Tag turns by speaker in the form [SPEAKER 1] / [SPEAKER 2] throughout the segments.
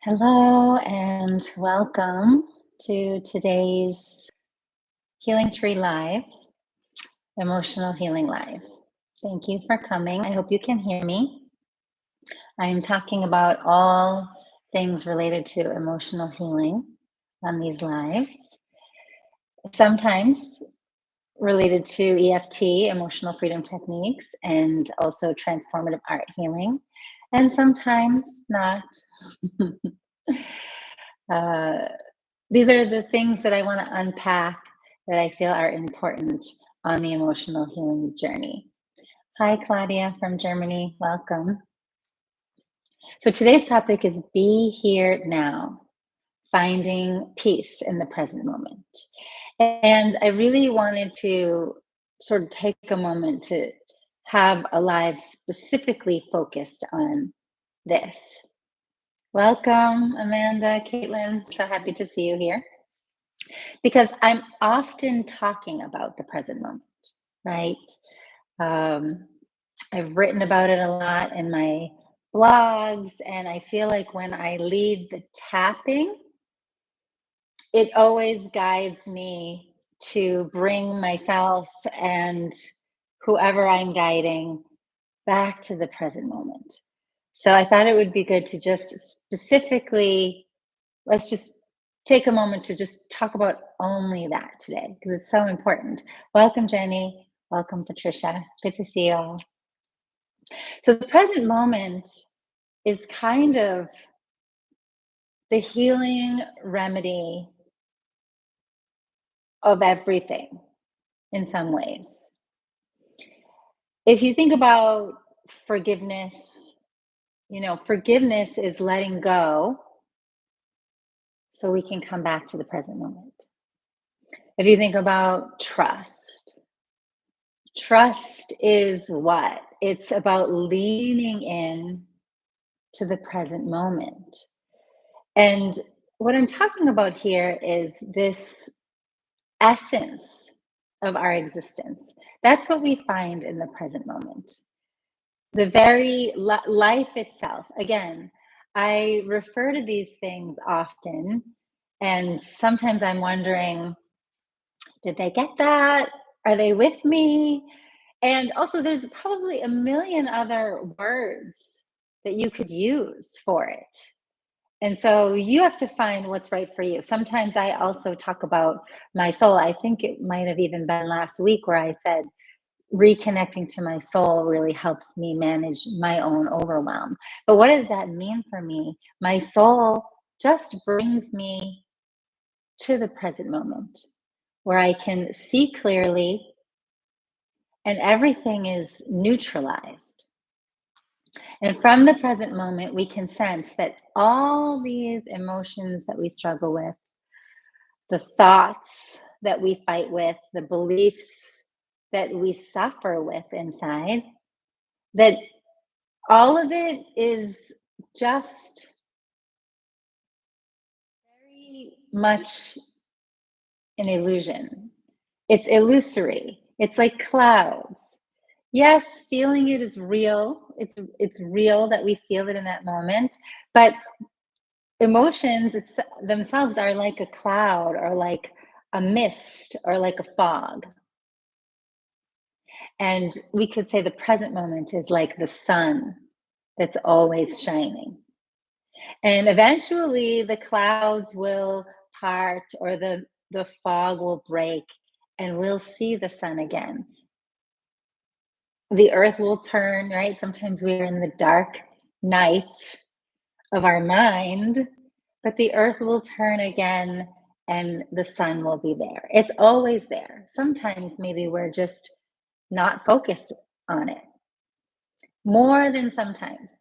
[SPEAKER 1] Hello and welcome to today's Healing Tree Live, Emotional Healing Live. Thank you for coming. I hope you can hear me. I'm talking about all things related to emotional healing on these lives. Sometimes related to EFT, emotional freedom techniques, and also transformative art healing, and sometimes not. uh, These are the things that I want to unpack that I feel are important on the emotional healing journey. Hi, Claudia from Germany. Welcome. So today's topic is Be Here Now, finding peace in the present moment. And I really wanted to sort of take a moment to have a live specifically focused on this. Welcome, Amanda, Caitlin. So happy to see you here. Because I'm often talking about the present moment, right? I've written about it a lot in my blogs, and I feel like when I lead the tapping, it always guides me to bring myself and whoever I'm guiding back to the present moment. So I thought it would be good to just specifically, let's just take a moment to just talk about only that today because it's so important. Welcome, Jenny. Welcome, Patricia. Good to see you all. So the present moment is kind of the healing remedy of everything in some ways. If you think about forgiveness, forgiveness is letting go so we can come back to the present moment. If you think about trust is what? It's about leaning in to the present moment. And what I'm talking about here is this essence of our existence. That's what we find in the present moment. The very life itself. Again, I refer to these things often, and sometimes I'm wondering, did they get that? Are they with me? And also, there's probably a million other words that you could use for it. And so you have to find what's right for you. Sometimes I also talk about my soul. I think it might have even been last week where I said, reconnecting to my soul really helps me manage my own overwhelm. But what does that mean for me? My soul just brings me to the present moment where I can see clearly and everything is neutralized. And from the present moment, we can sense that all these emotions that we struggle with, the thoughts that we fight with, the beliefs that we suffer with inside, that all of it is just very much an illusion. It's illusory. It's like clouds. Yes, feeling it is real. It's real that we feel it in that moment, but emotions themselves are like a cloud or like a mist or like a fog. And we could say the present moment is like the sun that's always shining. And eventually the clouds will part or the fog will break and we'll see the sun again. The earth will turn, right? Sometimes we're in the dark night of our mind, but the earth will turn again and the sun will be there. It's always there. Sometimes maybe we're just not focused on it. More than sometimes.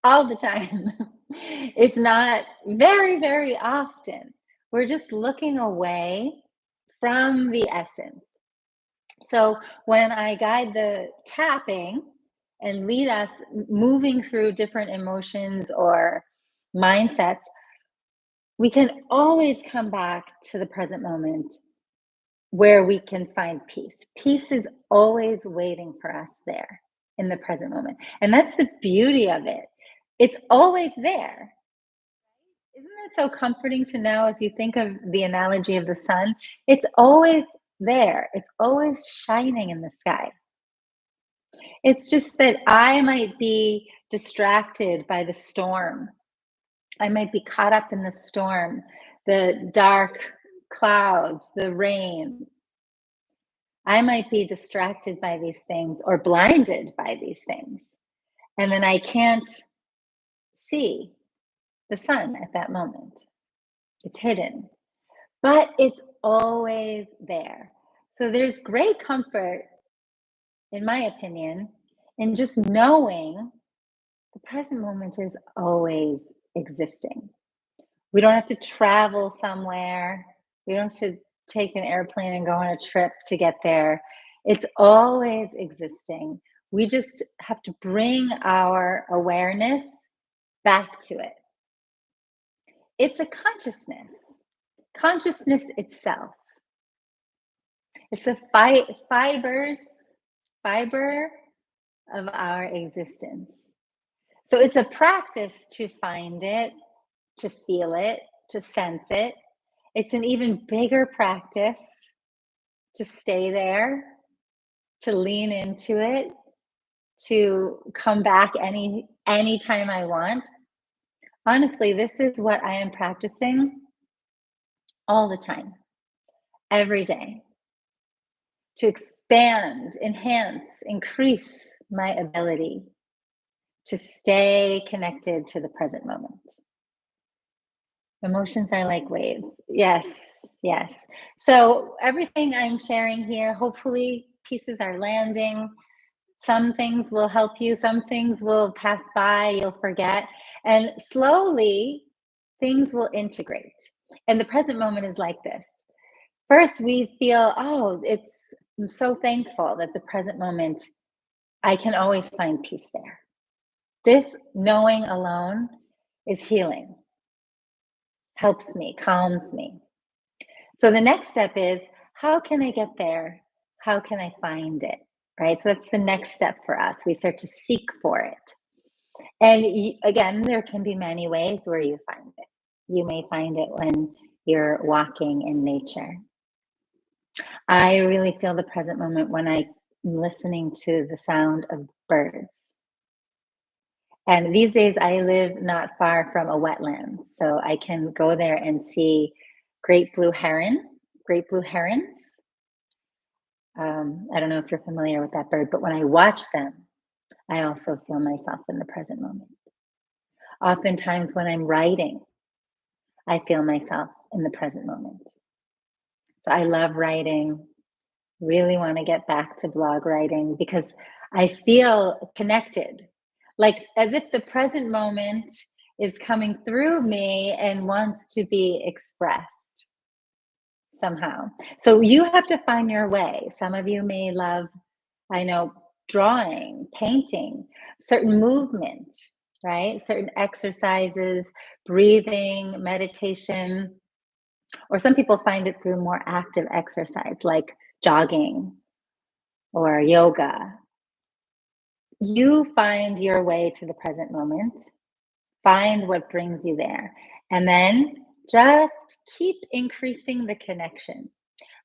[SPEAKER 1] All the time. If not very, very often. We're just looking away from the essence. So when I guide the tapping and lead us moving through different emotions or mindsets, we can always come back to the present moment where we can find peace. Peace is always waiting for us there in the present moment. And that's the beauty of it. It's always there. Isn't that so comforting to know if you think of the analogy of the sun? It's always there. It's always shining in the sky. It's just that I might be distracted by the storm. I might be caught up in the storm, the dark clouds, the rain. I might be distracted by these things or blinded by these things. And then I can't see the sun at that moment. It's hidden, but it's always there. So there's great comfort, in my opinion, in just knowing the present moment is always existing. We don't have to travel somewhere. We don't have to take an airplane and go on a trip to get there. It's always existing. We just have to bring our awareness back to it. It's a consciousness itself. It's the fiber of our existence. So it's a practice to find it, to feel it, to sense it. It's an even bigger practice to stay there, to lean into it, to come back anytime I want. Honestly, this is what I am practicing all the time, every day, to expand, enhance, increase my ability to stay connected to the present moment. Emotions are like waves. Yes, yes. So everything I'm sharing here, hopefully pieces are landing. Some things will help you, some things will pass by, you'll forget. And slowly, things will integrate. And the present moment is like this. First, we feel, oh, I'm so thankful that the present moment, I can always find peace there. This knowing alone is healing, helps me, calms me. So the next step is, how can I get there? How can I find it? Right? So that's the next step for us. We start to seek for it. And again, there can be many ways where you find it. You may find it when you're walking in nature. I really feel the present moment when I'm listening to the sound of birds. And these days, I live not far from a wetland, so I can go there and see great blue herons. I don't know if you're familiar with that bird, but when I watch them, I also feel myself in the present moment. Oftentimes, when I'm writing, I feel myself in the present moment. So I love writing, really want to get back to blog writing because I feel connected, like as if the present moment is coming through me and wants to be expressed somehow. So you have to find your way. Some of you may love, I know, drawing, painting, certain movement, right? Certain exercises, breathing, meditation. Or some people find it through more active exercise like jogging or yoga. You find your way to the present moment, find what brings you there, and then just keep increasing the connection.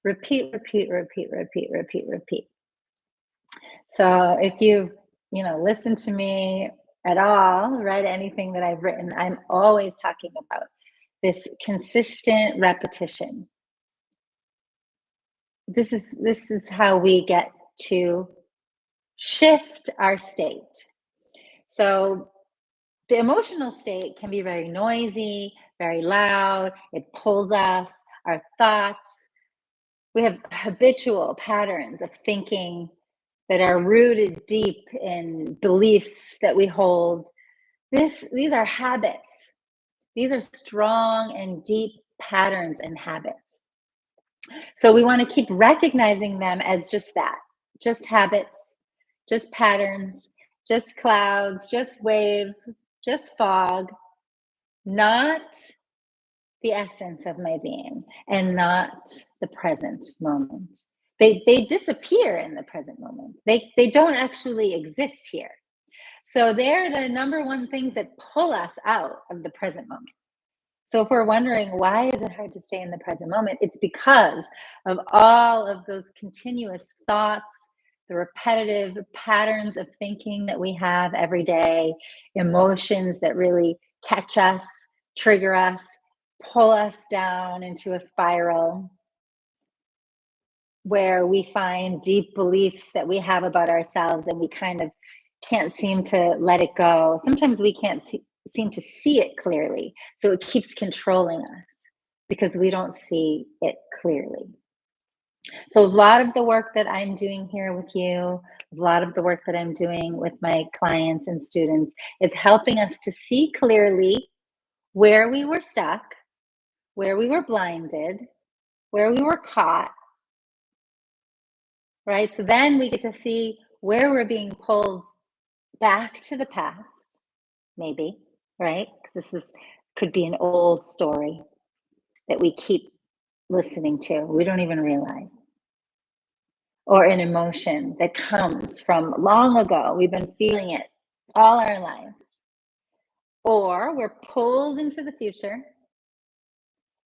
[SPEAKER 1] Repeat, repeat, repeat, repeat, repeat, repeat. So if you've listened to me at all, read anything that I've written, I'm always talking about this consistent repetition. This is how we get to shift our state. So the emotional state can be very noisy, very loud. It pulls us, our thoughts. We have habitual patterns of thinking that are rooted deep in beliefs that we hold. These are habits. These are strong and deep patterns and habits. So we want to keep recognizing them as just that, just habits, just patterns, just clouds, just waves, just fog, not the essence of my being and not the present moment. They disappear in the present moment. They don't actually exist here. So they're the number one things that pull us out of the present moment. So if we're wondering why is it hard to stay in the present moment, it's because of all of those continuous thoughts, the repetitive patterns of thinking that we have every day, emotions that really catch us, trigger us, pull us down into a spiral where we find deep beliefs that we have about ourselves and we kind of can't seem to let it go. Sometimes we can't seem to see it clearly. So it keeps controlling us because we don't see it clearly. So, a lot of the work that I'm doing here with you, a lot of the work that I'm doing with my clients and students is helping us to see clearly where we were stuck, where we were blinded, where we were caught, right? So then we get to see where we're being pulled back to the past, maybe, right? Because this is could be an old story that we keep listening to. We don't even realize. Or an emotion that comes from long ago. We've been feeling it all our lives. Or we're pulled into the future.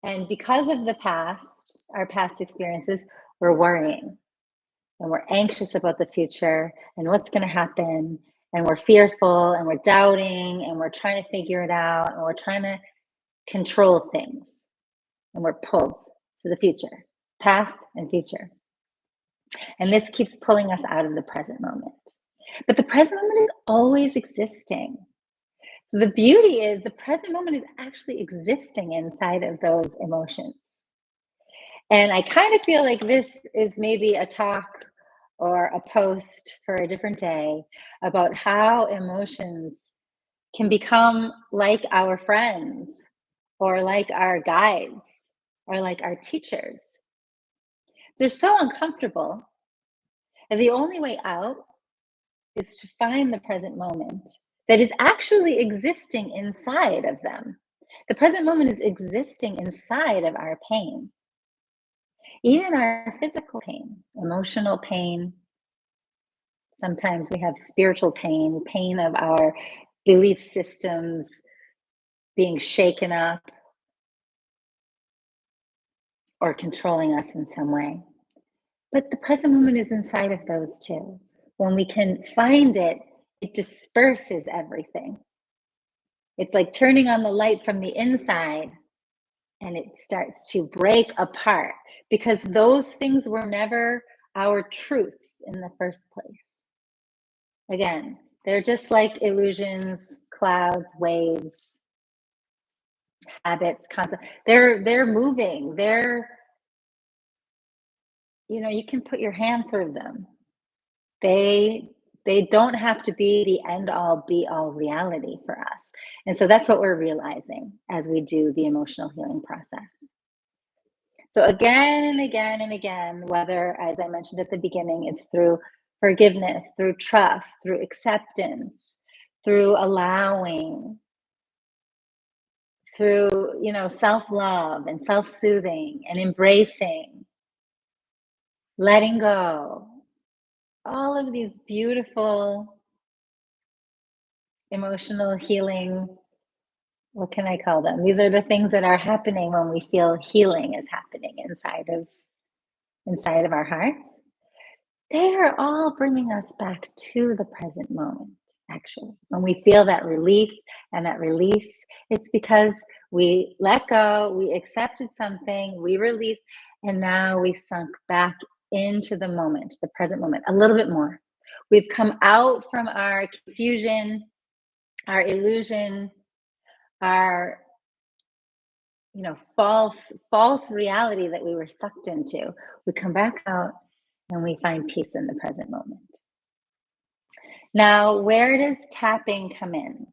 [SPEAKER 1] And because of the past, our past experiences, we're worrying and we're anxious about the future and what's going to happen. And we're fearful and we're doubting and we're trying to figure it out and we're trying to control things. And we're pulled to the future, past and future. And this keeps pulling us out of the present moment. But the present moment is always existing. So the beauty is the present moment is actually existing inside of those emotions. And I kind of feel like this is maybe a talk or a post for a different day about how emotions can become like our friends or like our guides or like our teachers. They're so uncomfortable. And the only way out is to find the present moment that is actually existing inside of them. The present moment is existing inside of our pain, even our physical pain, emotional pain. Sometimes we have spiritual pain, pain of our belief systems being shaken up or controlling us in some way. But the present moment is inside of those too. When we can find it, it disperses everything. It's like turning on the light from the inside and it starts to break apart because those things were never our truths in the first place. Again, they're just like illusions, clouds, waves, habits, concepts. They're moving. You can put your hand through them. They don't have to be the end all be all reality for us. And so that's what we're realizing as we do the emotional healing process. So again and again and again, whether, as I mentioned at the beginning, it's through forgiveness, through trust, through acceptance, through allowing, through, self-love and self-soothing and embracing, letting go, all of these beautiful emotional healing, what can I call them? These are the things that are happening when we feel healing is happening inside of our hearts. They are all bringing us back to the present moment, actually. When we feel that relief and that release, it's because we let go, we accepted something, we released, and now we sunk back into the moment, the present moment, a little bit more. We've come out from our confusion, our illusion, our false reality that we were sucked into. We come back out and we find peace in the present moment. Now, where does tapping come in?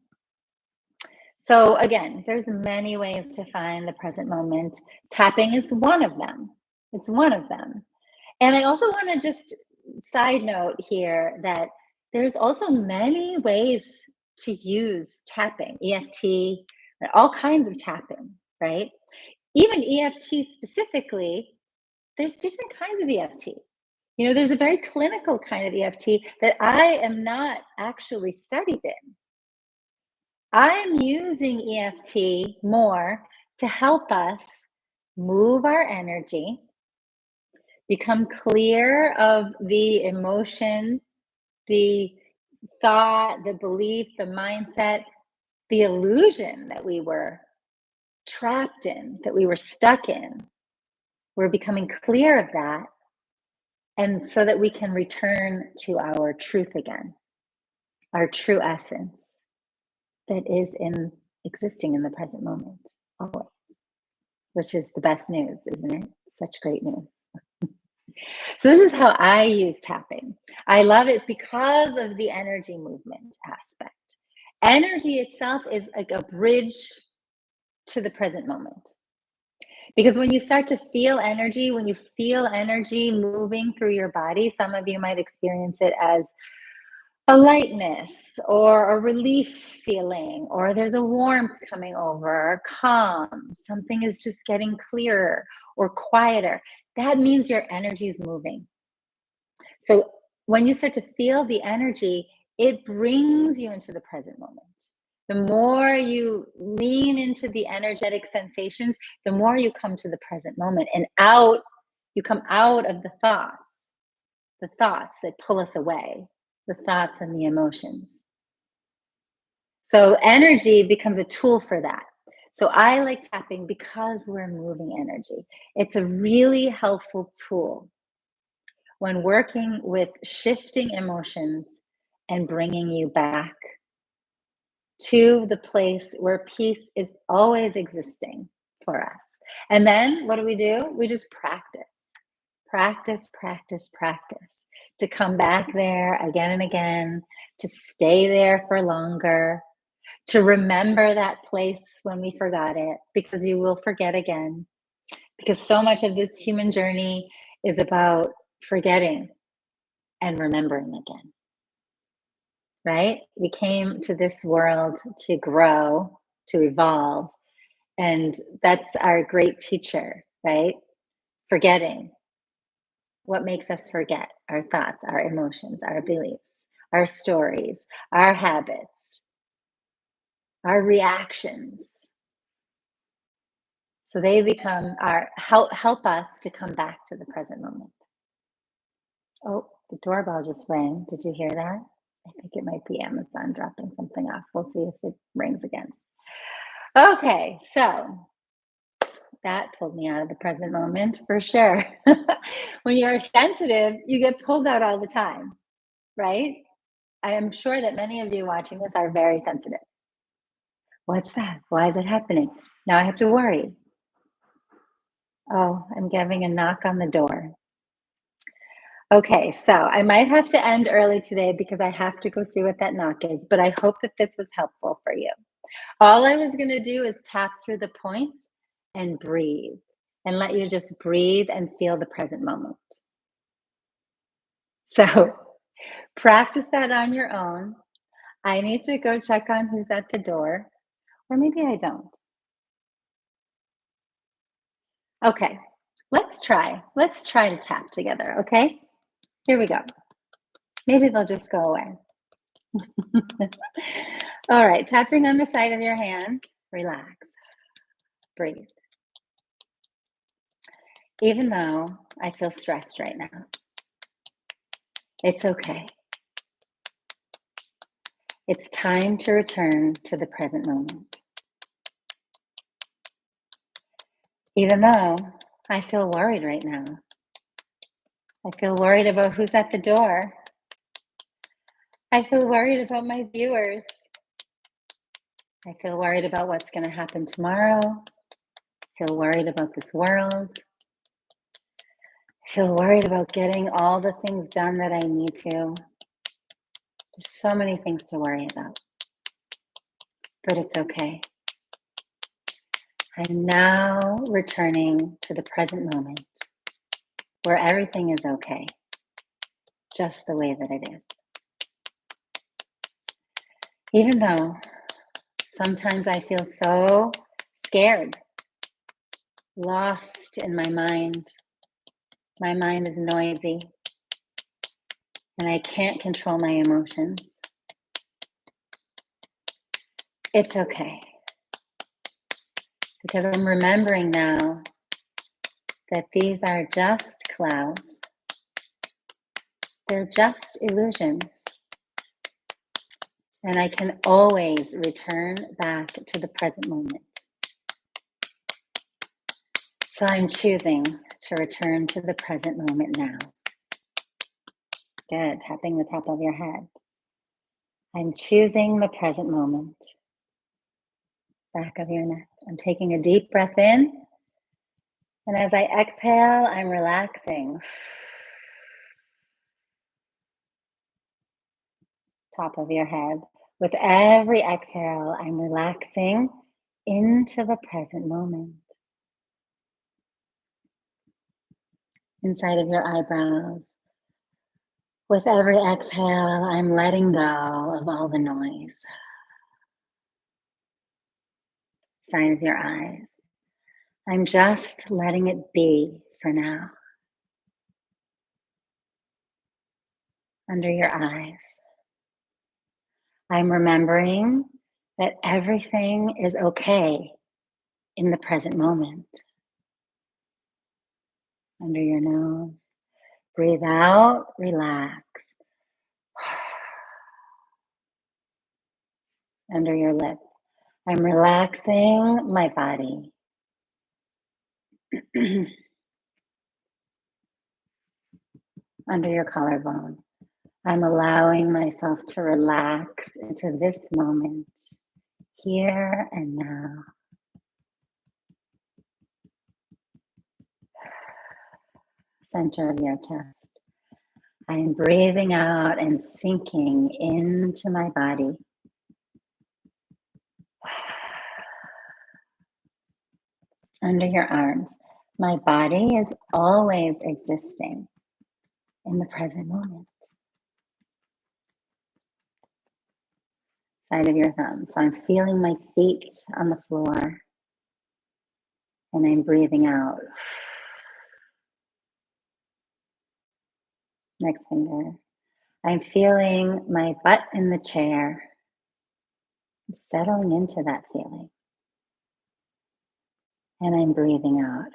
[SPEAKER 1] So again, there's many ways to find the present moment. Tapping is one of them. It's one of them. And I also want to just side note here that there's also many ways to use tapping, EFT, all kinds of tapping, right? Even EFT specifically, there's different kinds of EFT. You know, there's a very clinical kind of EFT that I am not actually studied in. I'm using EFT more to help us move our energy, become clear of the emotion, the thought, the belief, the mindset, the illusion that we were trapped in, that we were stuck in. We're becoming clear of that. And so that we can return to our truth again, our true essence that is in existing in the present moment, always, which is the best news, isn't it? Such great news. So, this is how I use tapping. I love it because of the energy movement aspect. Energy itself is like a bridge to the present moment. Because when you start to feel energy, when you feel energy moving through your body, some of you might experience it as a lightness or a relief feeling, or there's a warmth coming over, or calm. Something is just getting clearer or quieter. That means your energy is moving. So when you start to feel the energy, it brings you into the present moment. The more you lean into the energetic sensations, the more you come to the present moment and you come out of the thoughts that pull us away, the thoughts and the emotions. So energy becomes a tool for that. So I like tapping because we're moving energy. It's a really helpful tool when working with shifting emotions and bringing you back to the place where peace is always existing for us. And then what do? We just practice, practice, practice, practice to come back there again and again, to stay there for longer, to remember that place when we forgot it, because you will forget again. Because so much of this human journey is about forgetting and remembering again. Right? We came to this world to grow, to evolve, and that's our great teacher, right? Forgetting. What makes us forget? Our thoughts, our emotions, our beliefs, our stories, our habits, our reactions. So they become our help us to come back to the present moment. Oh, the doorbell just rang. Did you hear that? I think it might be Amazon dropping something off. We'll see if it rings again. Okay, so that pulled me out of the present moment for sure. When you're sensitive, you get pulled out all the time, right? I am sure that many of you watching this are very sensitive. What's that? Why is it happening? Now I have to worry. Oh, I'm getting a knock on the door. Okay, so I might have to end early today because I have to go see what that knock is, but I hope that this was helpful for you. All I was going to do is tap through the points and breathe and let you just breathe and feel the present moment. So practice that on your own. I need to go check on who's at the door, or maybe I don't. Okay, let's try. Let's try to tap together, okay? Here we go. Maybe they'll just go away. All right, tapping on the side of your hand. Relax. Breathe. Even though I feel stressed right now, it's okay. It's time to return to the present moment. Even though I feel worried right now, I feel worried about who's at the door. I feel worried about my viewers. I feel worried about what's going to happen tomorrow. I feel worried about this world. I feel worried about getting all the things done that I need to. There's so many things to worry about, but it's okay. I'm now returning to the present moment where everything is okay, just the way that it is. Even though sometimes I feel so scared, lost in my mind. My mind is noisy. and I can't control my emotions, it's okay. Because I'm remembering now that these are just clouds. They're just illusions. And I can always return back to the present moment. So I'm choosing to return to the present moment now. Good, tapping the top of your head. I'm choosing the present moment. Back of your neck. I'm taking a deep breath in. And as I exhale, I'm relaxing. Top of your head. With every exhale, I'm relaxing into the present moment. Inside of your eyebrows. With every exhale, I'm letting go of all the noise. Side of your eyes. I'm just letting it be for now. Under your eyes. I'm remembering that everything is okay in the present moment. Under your nose. Breathe out, relax. Under your lip. I'm relaxing my body. Under your collarbone. I'm allowing myself to relax into this moment, here and now. Center of your chest. I'm breathing out and sinking into my body. Under your arms. My body is always existing in the present moment. Side of your thumb. So I'm feeling my feet on the floor and I'm breathing out. Next finger. I'm feeling my butt in the chair. I'm settling into that feeling. And I'm breathing out.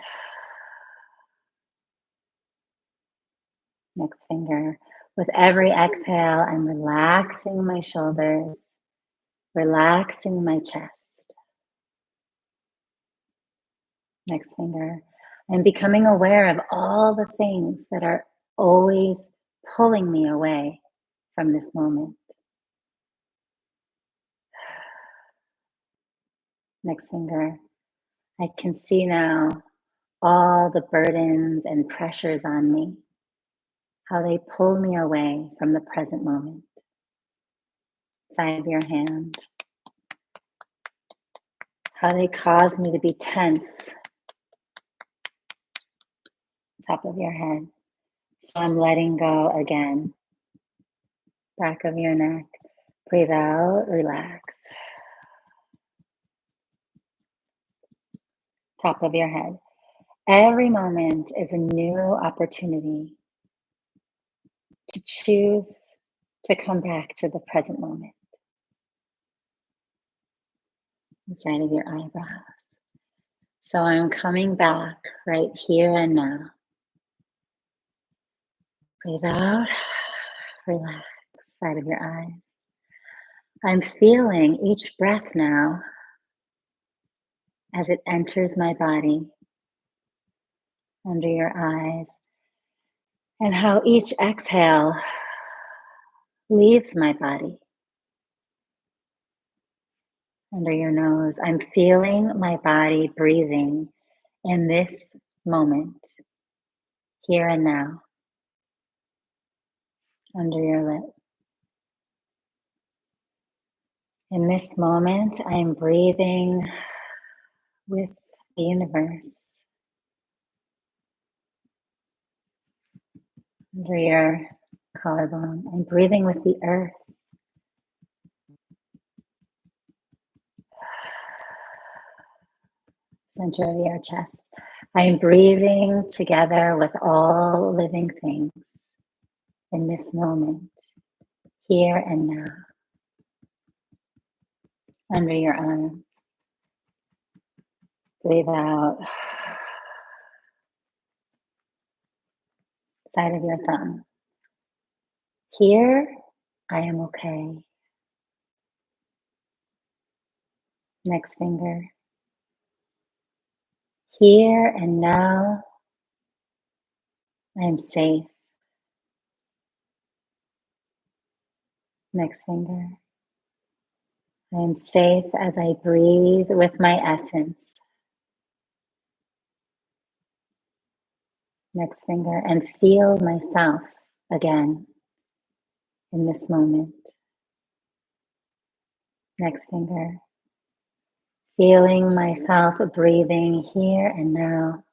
[SPEAKER 1] Next finger. With every exhale, I'm relaxing my shoulders, relaxing my chest. Next finger. I'm becoming aware of all the things that are always pulling me away from this moment. Next finger. I can see now all the burdens and pressures on me, how they pull me away from the present moment. Side of your hand. How they cause me to be tense. Top of your head. So I'm letting go again. Back of your neck. Breathe out, relax. Top of your head. Every moment is a new opportunity to choose to come back to the present moment. Inside of your eyebrows. So I'm coming back right here and now. Breathe out, relax. Side of your eyes. I'm feeling each breath now as it enters my body, under your eyes, and how each exhale leaves my body. Under your nose, I'm feeling my body breathing in this moment, here and now. Under your lip. In this moment, I am breathing with the universe. Under your collarbone, I'm breathing with the earth. Center of your chest. I am breathing together with all living things. in this moment, here and now, under your arms. Breathe out, side of your thumb. Here, I am okay. Next finger. Here and now, I am safe. Next finger. I am safe as I breathe with my essence. Next finger. And feel myself again in this moment. Next finger. Feeling myself breathing here and now.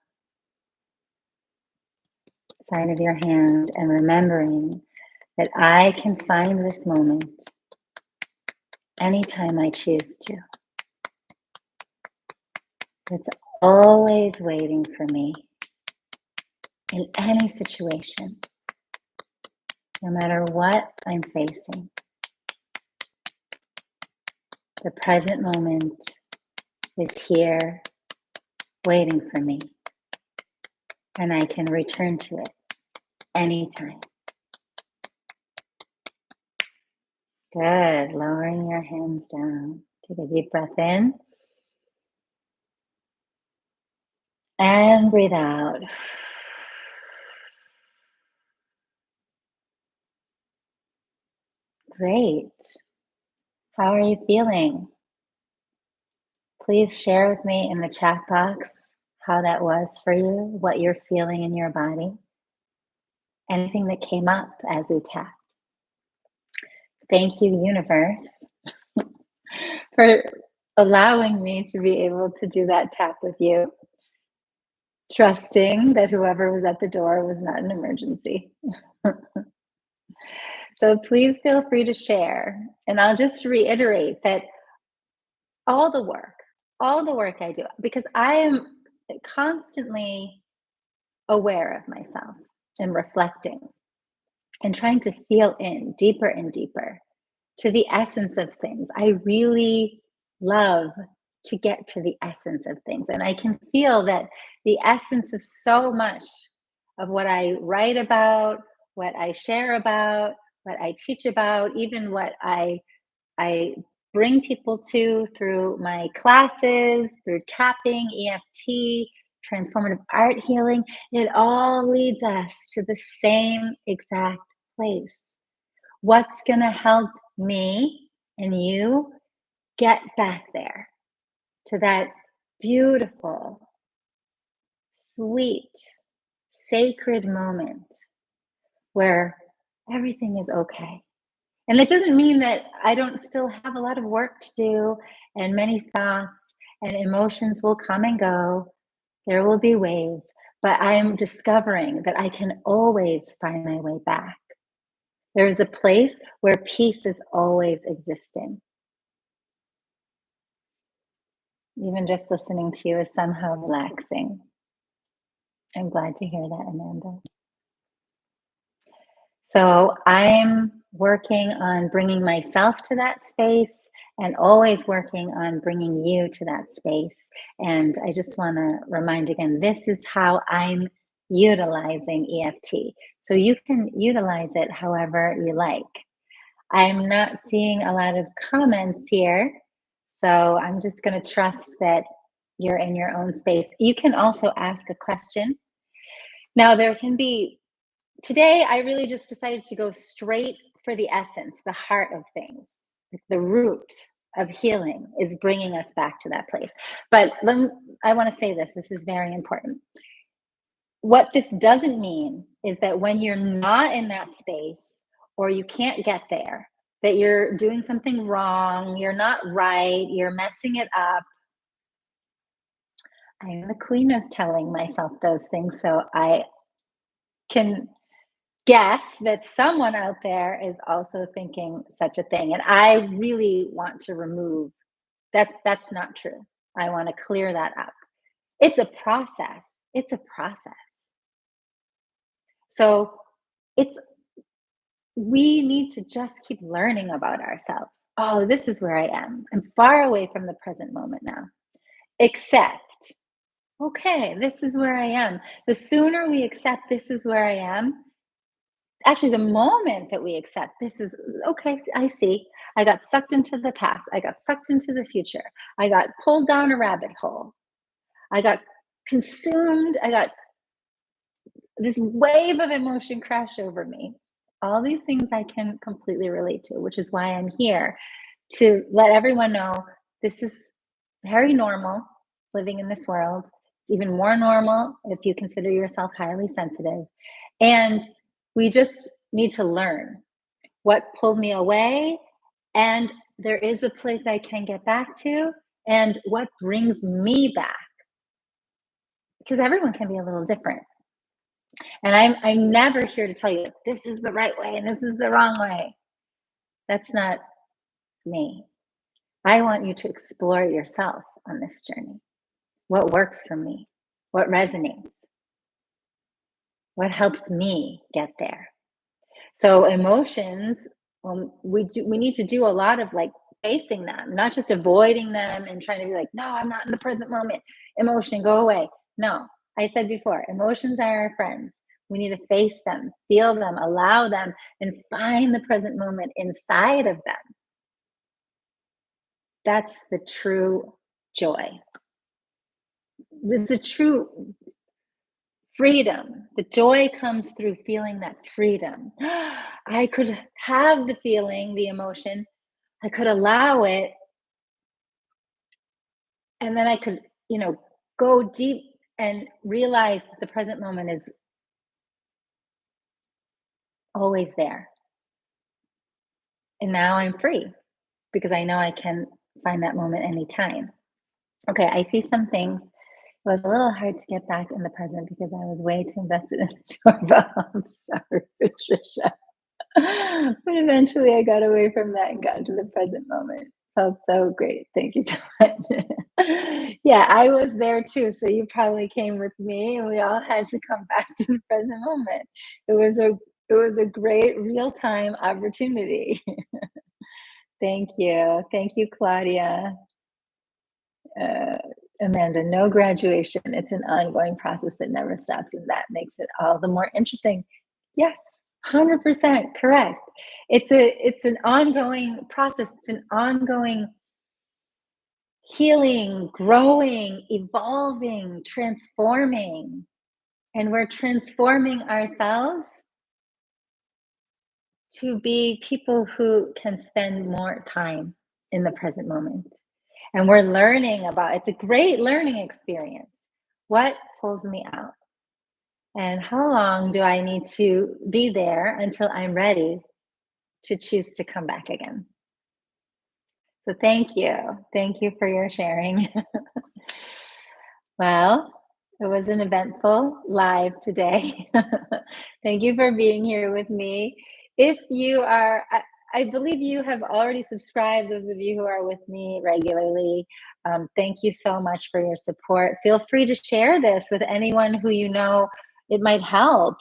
[SPEAKER 1] Side of your hand, and remembering that I can find this moment anytime I choose to. It's always waiting for me in any situation, no matter what I'm facing. The present moment is here waiting for me, and I can return to it anytime. Good. Lowering your hands down. Take a deep breath in. And breathe out. Great. How are you feeling? Please share with me in the chat box how that was for you, what you're feeling in your body, anything that came up as we tapped. Thank you, universe, for allowing me to be able to do that tap with you, trusting that whoever was at the door was not an emergency. So please feel free to share. And I'll just reiterate that all the work I do, because I am constantly aware of myself and reflecting and trying to feel in deeper and deeper to the essence of things. I really love to get to the essence of things. And I can feel that the essence of so much of what I write about, what I share about, what I teach about, even what I bring people to through my classes, through tapping, EFT, transformative art healing, it all leads us to the same exact place. What's going to help me and you get back there to that beautiful, sweet, sacred moment where everything is okay. And that doesn't mean that I don't still have a lot of work to do, and many thoughts and emotions will come and go. There will be waves, but I am discovering that I can always find my way back. There is a place where peace is always existing. Even just listening to you is somehow relaxing. I'm glad to hear that, Amanda. So I'm working on bringing myself to that space and always working on bringing you to that space. And I just want to remind again, this is how I'm utilizing EFT. So you can utilize it however you like. I'm not seeing a lot of comments here, so I'm just going to trust that you're in your own space. You can also ask a question. Now, there can be today, I really just decided to go straight for the essence, the heart of things. The root of healing is bringing us back to that place. But I want to say this is very important. What this doesn't mean is that when you're not in that space or you can't get there, that you're doing something wrong, you're not right, you're messing it up. I am the queen of telling myself those things, so I can guess that someone out there is also thinking such a thing. And I really want to remove that's not true. I want to clear that up. It's a process. It's a process. So it's we need to just keep learning about ourselves. Oh, this is where I am. I'm far away from the present moment now. Accept. Okay, this is where I am. The sooner we accept this is where I am, actually, the moment that we accept this is okay, I see. I got sucked into the past. I got sucked into the future. I got pulled down a rabbit hole. I got consumed. I got this wave of emotion crash over me. All these things I can completely relate to, which is why I'm here to let everyone know this is very normal living in this world. It's even more normal if you consider yourself highly sensitive. And we just need to learn what pulled me away. And there is a place I can get back to, and what brings me back. Because everyone can be a little different. And I'm never here to tell you this is the right way and this is the wrong way. That's not me. I want you to explore yourself on this journey. What works for me? What resonates? What helps me get there? So emotions, we need to do a lot of like facing them, not just avoiding them and trying to be like, no, I'm not in the present moment. Emotion, go away. No, I said before, emotions are our friends. We need to face them, feel them, allow them, and find the present moment inside of them. That's the true joy. This is true freedom. The joy comes through feeling that freedom. I could have the feeling, the emotion, I could allow it, and then I could, go deep and realize that the present moment is always there. And now I'm free because I know I can find that moment anytime. Okay, I see some things. It was a little hard to get back in the present because I was way too invested in the doorbell. I'm sorry, Patricia. But eventually I got away from that and got into the present moment. Felt so great. Thank you so much. Yeah, I was there too. So you probably came with me and we all had to come back to the present moment. It was a great real-time opportunity. Thank you. Thank you, Claudia. Uh, Amanda, no graduation. It's an ongoing process that never stops, and that makes it all the more interesting. Yes, 100% correct. It's an ongoing process. It's an ongoing healing, growing, evolving, transforming. And we're transforming ourselves to be people who can spend more time in the present moment. And we're learning about it's a great learning experience. What pulls me out? And how long do I need to be there until I'm ready to choose to come back again? So thank you. Thank you for your sharing. Well, it was an eventful live today. Thank you for being here with me. If you are, I believe you have already subscribed, those of you who are with me regularly. Thank you so much for your support. Feel free to share this with anyone who you know it might help.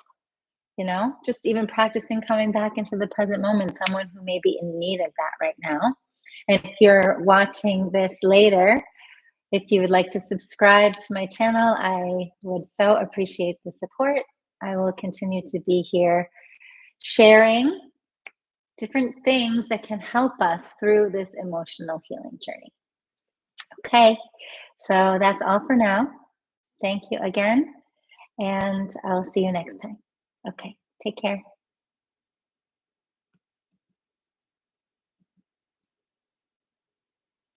[SPEAKER 1] Just even practicing coming back into the present moment, someone who may be in need of that right now. And if you're watching this later, if you would like to subscribe to my channel, I would so appreciate the support. I will continue to be here sharing different things that can help us through this emotional healing journey. Okay, so that's all for now. Thank you again, and I'll see you next time. Okay, take care.